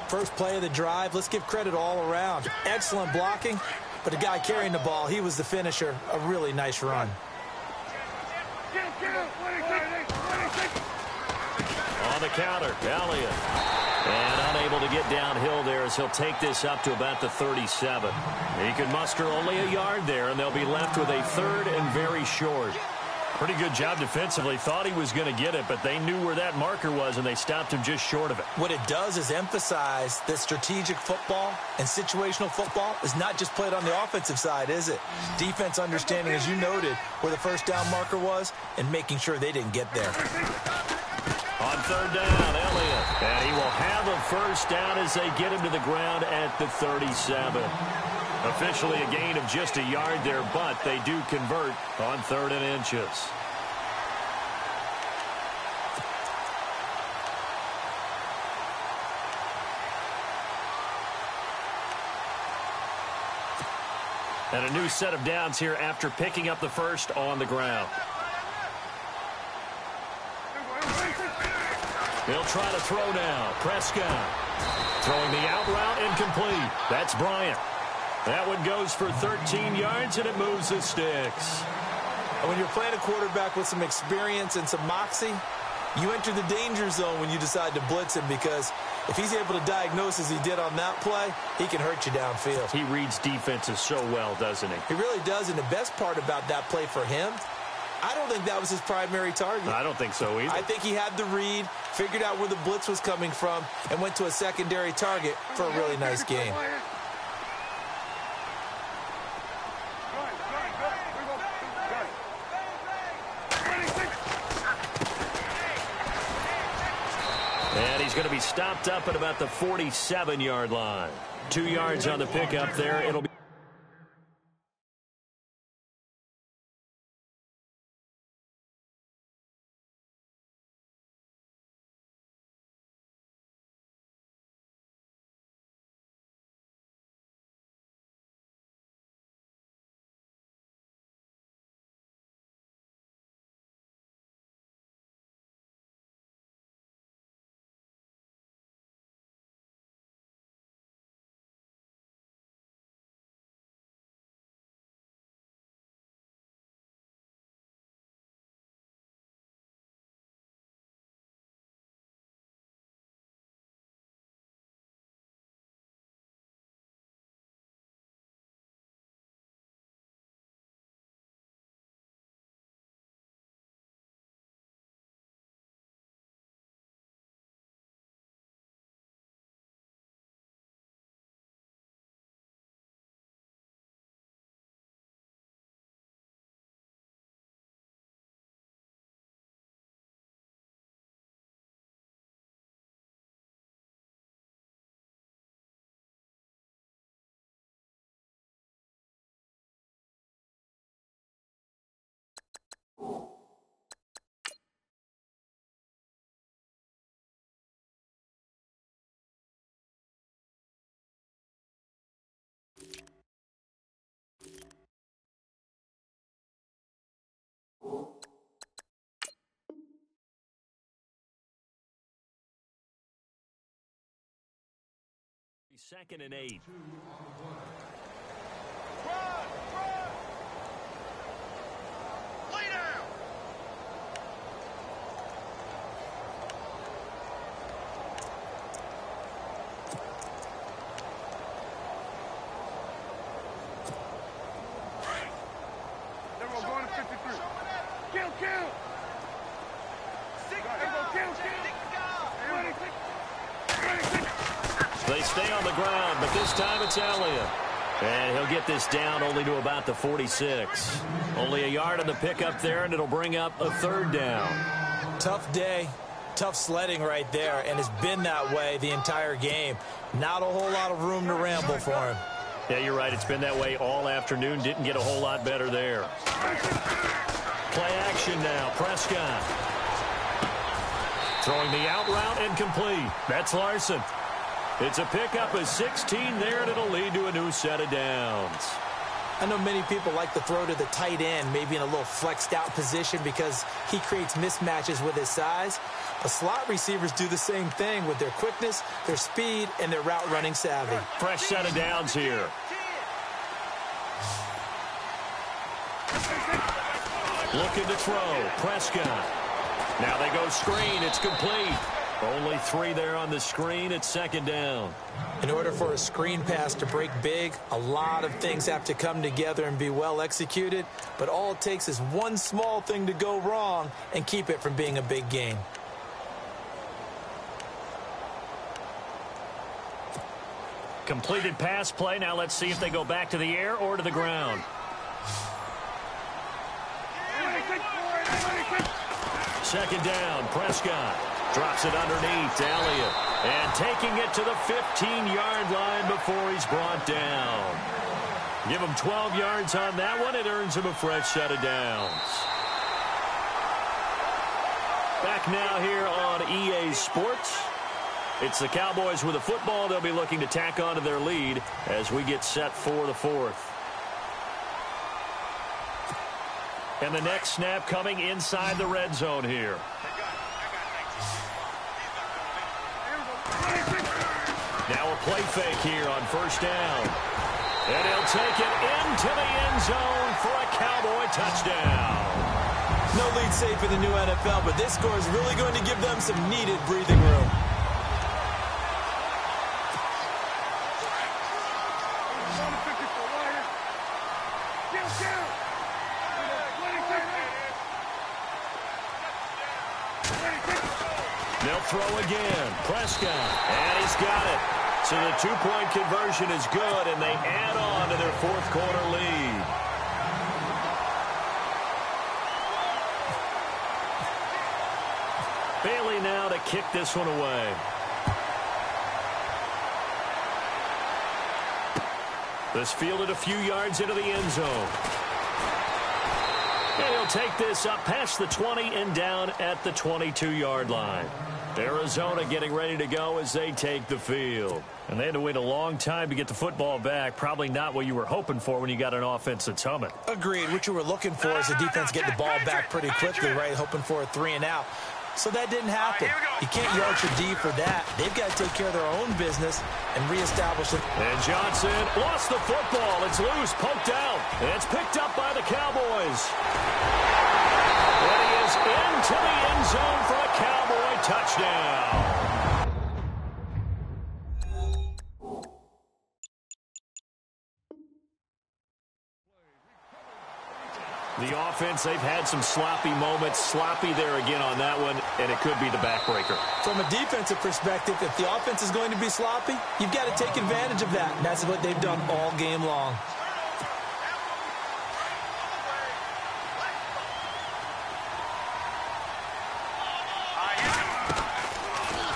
First play of the drive, let's give credit all around. Excellent blocking, but the guy carrying the ball, he was the finisher. A really nice run. On the counter, Elliott. And unable to get downhill there as he'll take this up to about the 37. He can muster only a yard there, and they'll be left with a 3rd and very short. Pretty good job defensively. Thought he was going to get it, but they knew where that marker was, and they stopped him just short of it. What it does is emphasize that strategic football and situational football is not just played on the offensive side, is it? Defense understanding, as you noted, where the first down marker was and making sure they didn't get there. On 3rd down, Elliott. And he will have a first down as they get him to the ground at the 37. Officially a gain of just a yard there, but they do convert on 3rd and inches. And a new set of downs here after picking up the first on the ground. He'll try to throw now. Prescott throwing the out route incomplete. That's Bryant. That one goes for 13 yards, and it moves the sticks. When you're playing a quarterback with some experience and some moxie, you enter the danger zone when you decide to blitz him because if he's able to diagnose as he did on that play, he can hurt you downfield. He reads defenses so well, doesn't he? He really does, and the best part about that play for him, I don't think that was his primary target. I don't think so either. I think he had the read, figured out where the blitz was coming from, and went to a secondary target for a really nice game. And he's going to be stopped up at about the 47-yard line. 2 yards on the pickup there. It'll be Second and 8. Run! Lay down! Everyone going to 53. Kill! They stay on the ground, but this time it's Elliott. And he'll get this down only to about the 46. Only a yard on the pickup there, and it'll bring up a third down. Tough day, tough sledding right there, and it's been that way the entire game. Not a whole lot of room to ramble for him. Yeah, you're right. It's been that way all afternoon. Didn't get a whole lot better there. Play action now. Prescott. Throwing the out route and complete. That's Larson. It's a pickup of 16 there, and it'll lead to a new set of downs. I know many people like to throw to the tight end, maybe in a little flexed out position because he creates mismatches with his size. But slot receivers do the same thing with their quickness, their speed, and their route running savvy. Fresh set of downs here. Looking to throw. Prescott. Now they go screen. It's complete. Only 3 there on the screen. It's second down. In order for a screen pass to break big, a lot of things have to come together and be well executed. But all it takes is one small thing to go wrong and keep it from being a big gain. Completed pass play. Now let's see if they go back to the air or to the ground. Second down. Prescott. Drops it underneath to Elliott. And taking it to the 15-yard line before he's brought down. Give him 12 yards on that one. It earns him a fresh set of downs. Back now here on EA Sports. It's the Cowboys with the football. They'll be looking to tack on to their lead as we get set for the fourth. And the next snap coming inside the red zone here. Now a play fake here on first down. And he'll take it into the end zone for a Cowboy touchdown. No lead safe in the new NFL, but this score is really going to give them some needed breathing room. They'll throw again. Prescott. And he's got it. So the two-point conversion is good, and they add on to their fourth-quarter lead. Bailey now to kick this one away. This fielded a few yards into the end zone. And he'll take this up past the 20 and down at the 22-yard line. Arizona getting ready to go as they take the field. And they had to wait a long time to get the football back. Probably not what you were hoping for when you got an offense that's humming. Agreed. What you were looking for is the defense getting the ball back pretty quickly, right? Hoping for a 3 and out. So that didn't happen. You can't yard your D for that. They've got to take care of their own business and reestablish it. And Johnson lost the football. It's loose, poked out. And it's picked up by the Cowboys. And he is into the end zone for a Cowboy touchdown. The offense, they've had some sloppy moments. Sloppy there again on that one, and it could be the backbreaker. From a defensive perspective, if the offense is going to be sloppy, you've got to take advantage of that. And that's what they've done all game long.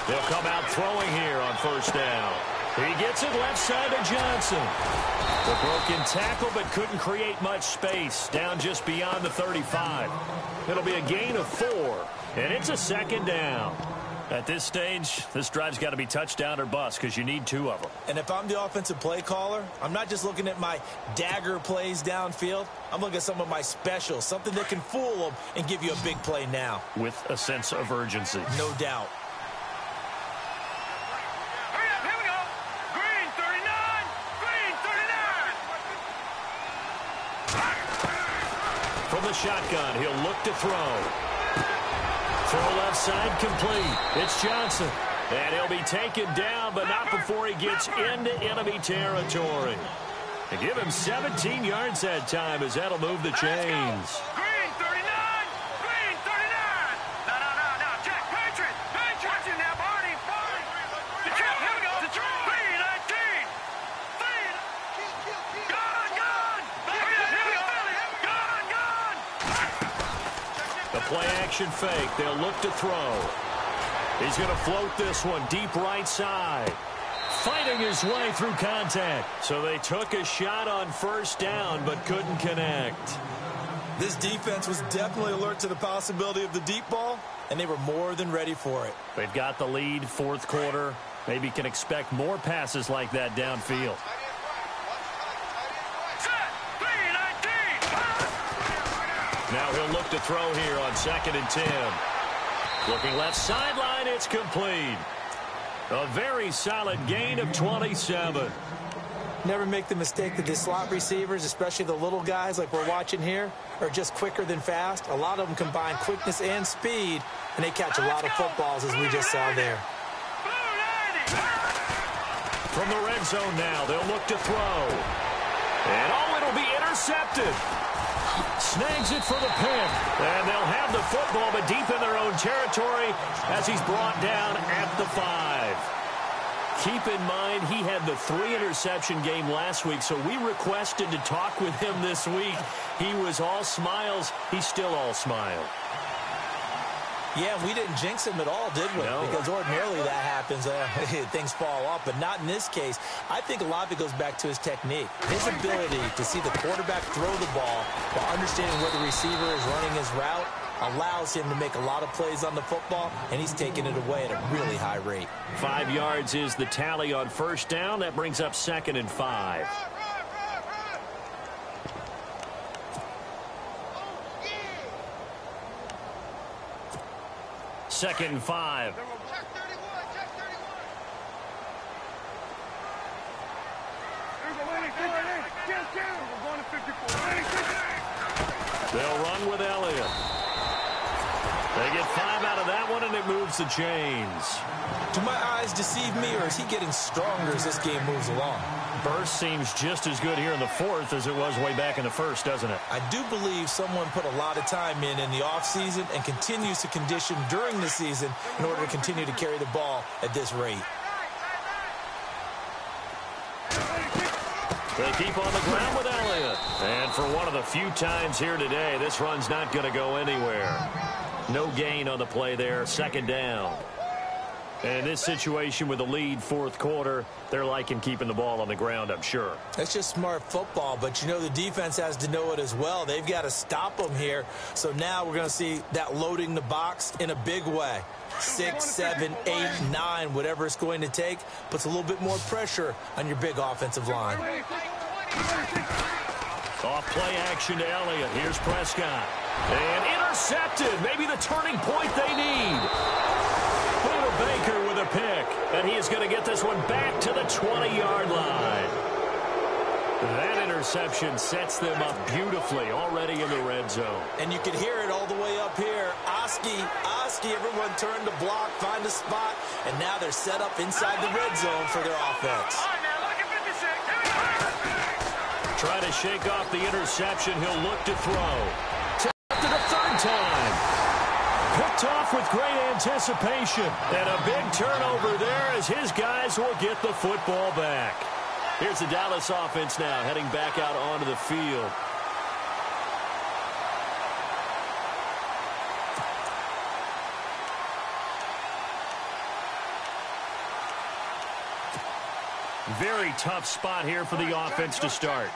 They'll come out throwing here on first down. He gets it left side to Johnson. The broken tackle, but couldn't create much space. Down just beyond the 35. It'll be a gain of 4, and it's a second down. At this stage, this drive's got to be touchdown or bust because you need 2 of them. And if I'm the offensive play caller, I'm not just looking at my dagger plays downfield. I'm looking at some of my specials, something that can fool them and give you a big play now. With a sense of urgency. No doubt. Here we go. Green 39. Green 39. From the shotgun, he'll look to throw. Throw left side complete. It's Johnson. And he'll be taken down, but not before he gets into enemy territory. And give him 17 yards that time as that'll move the chains. Green 39. Green 39. No. Check. Patriot. Watching now, Barney. The kill. Here we go. Green 19. Gone. Here we go. Gone. The play action fake. They'll look to throw. He's going to float this one deep right side. Fighting his way through contact. So they took a shot on first down but couldn't connect. This defense was definitely alert to the possibility of the deep ball, and they were more than ready for it. They've got the lead, fourth quarter. Maybe can expect more passes like that downfield. Now he'll look to throw here on 2nd and 10. Looking left sideline, it's complete. A very solid gain of 27. Never make the mistake that the slot receivers, especially the little guys like we're watching here, are just quicker than fast. A lot of them combine quickness and speed, and they catch a lot of footballs, as we just saw there. From the red zone now, they'll look to throw. And it'll be intercepted. Snags it for the pick. And they'll have the football, but deep in their own territory as he's brought down at the 5. Keep in mind, he had the 3-interception game last week, so we requested to talk with him this week. He was all smiles. He's still all smile. Yeah, we didn't jinx him at all, did we? No. Because ordinarily that happens. Things fall off, but not in this case. I think a lot of it goes back to his technique. His ability to see the quarterback throw the ball while understanding where the receiver is running his route allows him to make a lot of plays on the football, and he's taking it away at a really high rate. 5 yards is the tally on first down. That brings up 2nd and 5. Second and 5. They'll run with Elliott. They get 5 out of that one, and it moves the chains. Do my eyes deceive me, or is he getting stronger as this game moves along? Burst seems just as good here in the 4th as it was way back in the 1st, doesn't it? I do believe someone put a lot of time in the offseason and continues to condition during the season in order to continue to carry the ball at this rate. They keep on the ground with Elliott. And for one of the few times here today, this run's not going to go anywhere. No gain on the play there, 2nd down. And in this situation with the lead, 4th quarter, they're liking keeping the ball on the ground, I'm sure. That's just smart football, but you know the defense has to know it as well. They've got to stop them here. So now we're going to see that loading the box in a big way. 6, 7, 8, 9, whatever it's going to take, puts a little bit more pressure on your big offensive line. Off play action to Elliott. Here's Prescott. And intercepted. Maybe the turning point they need. Baker with a pick. And he is going to get this one back to the 20-yard line. That interception sets them up beautifully already in the red zone. And you can hear it all the way up here. Oski, everyone turned to block, find a spot, and now they're set up inside the red zone for their offense. Try to shake off the interception. He'll look to throw. Tapped it a 3rd time. Picked off with great anticipation. And a big turnover there as his guys will get the football back. Here's the Dallas offense now heading back out onto the field. Very tough spot here for the offense to start.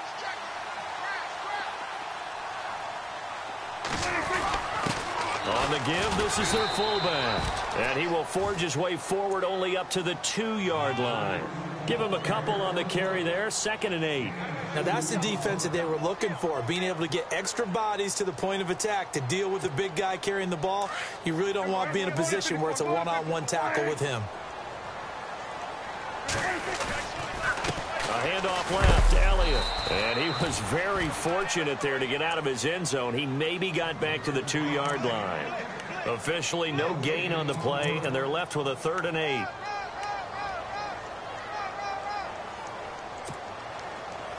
On the give, this is their fullback. And he will forge his way forward only up to the 2-yard line. Give him a couple on the carry there, 2nd and 8. Now that's the defense that they were looking for, being able to get extra bodies to the point of attack to deal with the big guy carrying the ball. You really don't want to be in a position where it's a one-on-one tackle with him. A handoff left to Elliott. And he was very fortunate there to get out of his end zone. He maybe got back to the 2-yard line. Officially no gain on the play, and they're left with a 3rd and 8.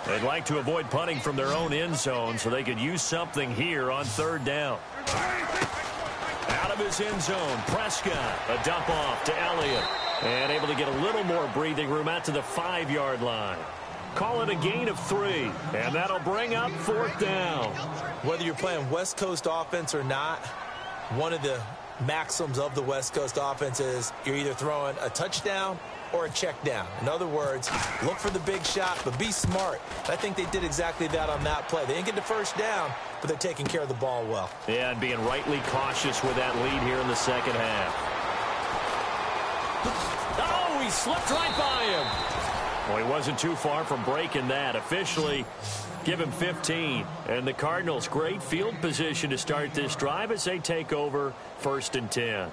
They'd like to avoid punting from their own end zone so they could use something here on 3rd down. Out of his end zone, Prescott. A dump off to Elliott. And able to get a little more breathing room out to the 5-yard line. Call it a gain of 3. And that'll bring up 4th down. Whether you're playing West Coast offense or not, one of the maxims of the West Coast offense is you're either throwing a touchdown or a check down. In other words, look for the big shot, but be smart. I think they did exactly that on that play. They didn't get the 1st down, but they're taking care of the ball well. Yeah, and being rightly cautious with that lead here in the 2nd half. Oh, he slipped right by him. Well, he wasn't too far from breaking that. Officially, give him 15. And the Cardinals, great field position to start this drive as they take over 1st and 10.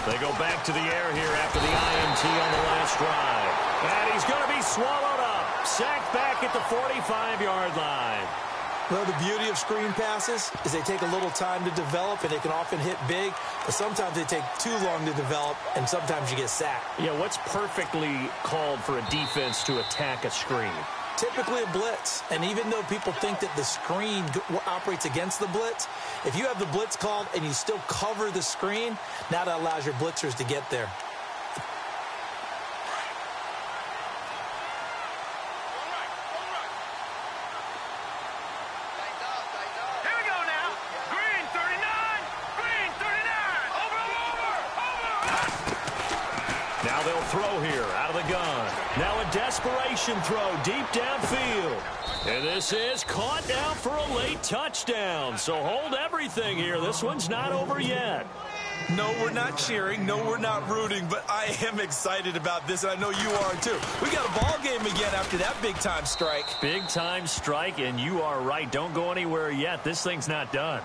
They go back to the air here after the INT on the last drive. And he's going to be swallowed up. Sacked back at the 45-yard line. Well, the beauty of screen passes is they take a little time to develop, and they can often hit big, but sometimes they take too long to develop, and sometimes you get sacked. Yeah, what's perfectly called for a defense to attack a screen? Typically a blitz, and even though people think that the screen operates against the blitz, if you have the blitz called and you still cover the screen, now that allows your blitzers to get there. Here we go now. Green 39. Green 39. Over. Now they'll throw here out of the gun. Now a desperation throw deep downfield. And this is caught now for a late touchdown. So hold everything here. This one's not over yet. No, we're not cheering. No, we're not rooting. But I am excited about this, and I know you are too. We got a ball game again after that big-time strike. Big-time strike, and you are right. Don't go anywhere yet. This thing's not done.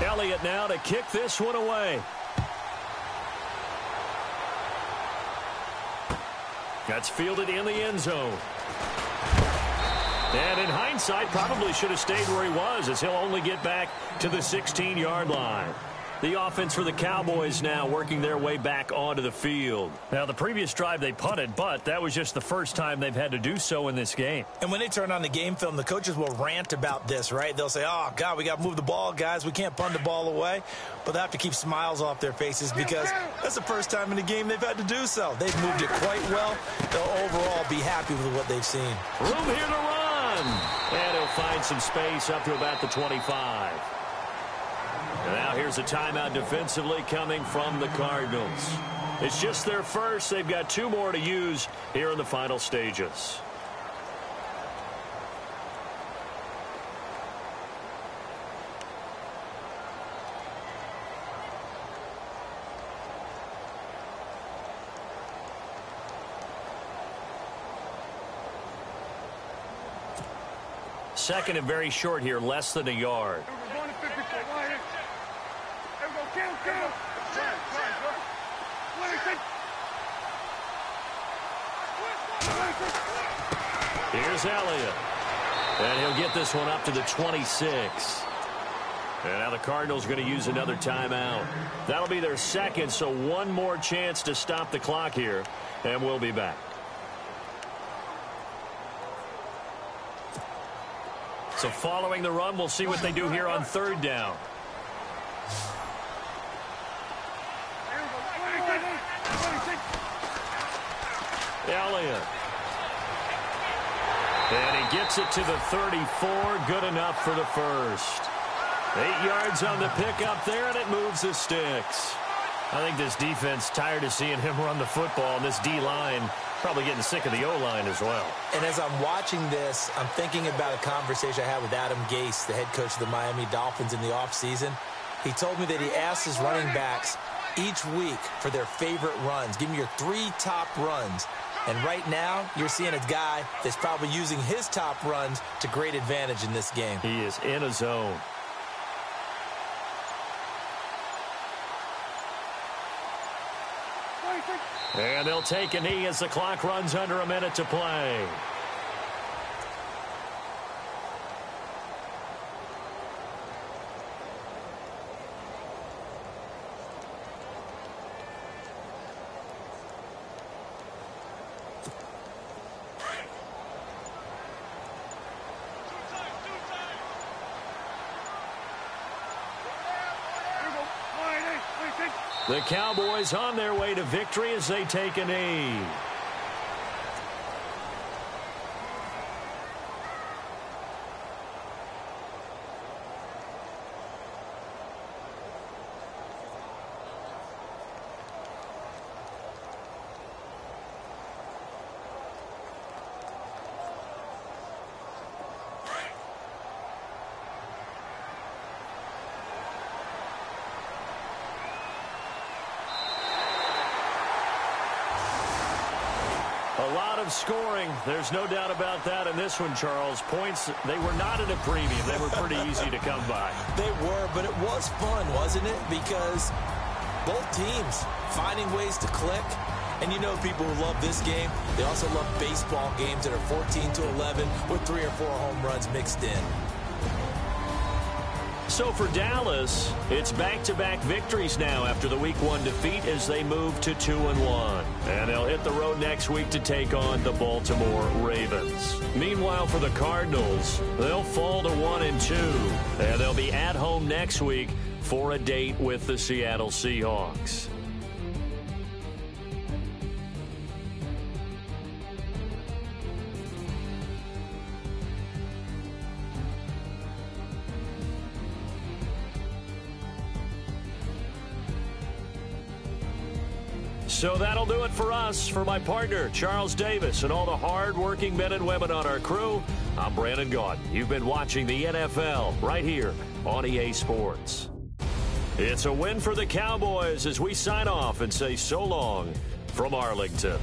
Elliott now to kick this one away. That's fielded in the end zone. And in hindsight, probably should have stayed where he was, as he'll only get back to the 16-yard line. The offense for the Cowboys now working their way back onto the field. Now, the previous drive they punted, but that was just the first time they've had to do so in this game. And when they turn on the game film, the coaches will rant about this, right? They'll say, oh, God, we got to move the ball, guys. We can't punt the ball away. But they have to keep smiles off their faces because that's the first time in the game they've had to do so. They've moved it quite well. They'll overall be happy with what they've seen. Room here to run. And he'll find some space up to about the 25. And now here's a timeout defensively coming from the Cardinals. It's just their first. They've got 2 more to use here in the final stages. Second and very short here, less than a yard. Here's Elliott. And he'll get this one up to the 26. And now the Cardinals are going to use another timeout. That'll be their second, so one more chance to stop the clock here. And we'll be back. So following the run, we'll see what they do here on third down. Elliott. And he gets it to the 34. Good enough for the first. 8 yards on the pickup there, and it moves the sticks. I think this defense tired of seeing him run the football, and this D-line probably getting sick of the O-line as well. And as I'm watching this, I'm thinking about a conversation I had with Adam Gase, the head coach of the Miami Dolphins, in the offseason. He told me that he asked his running backs each week for their favorite runs. Give me your 3 top runs. And right now, you're seeing a guy that's probably using his top runs to great advantage in this game. He is in a zone. And they'll take a knee as the clock runs under a minute to play. The Cowboys on their way to victory as they take a knee. A lot of scoring. There's no doubt about that in this one, Charles. Points, they were not at a premium. They were pretty easy to come by. They were, but it was fun, wasn't it? Because both teams finding ways to click. And you know people who love this game, they also love baseball games that are 14-11 with 3 or 4 home runs mixed in. So for Dallas, it's back-to-back victories now after the Week 1 defeat as they move to 2-1. And they'll hit the road next week to take on the Baltimore Ravens. Meanwhile, for the Cardinals, they'll fall to 1-2. And they'll be at home next week for a date with the Seattle Seahawks. So that'll do it for us. For my partner, Charles Davis, and all the hard-working men and women on our crew, I'm Brandon Gaudin. You've been watching the NFL right here on EA Sports. It's a win for the Cowboys as we sign off and say so long from Arlington.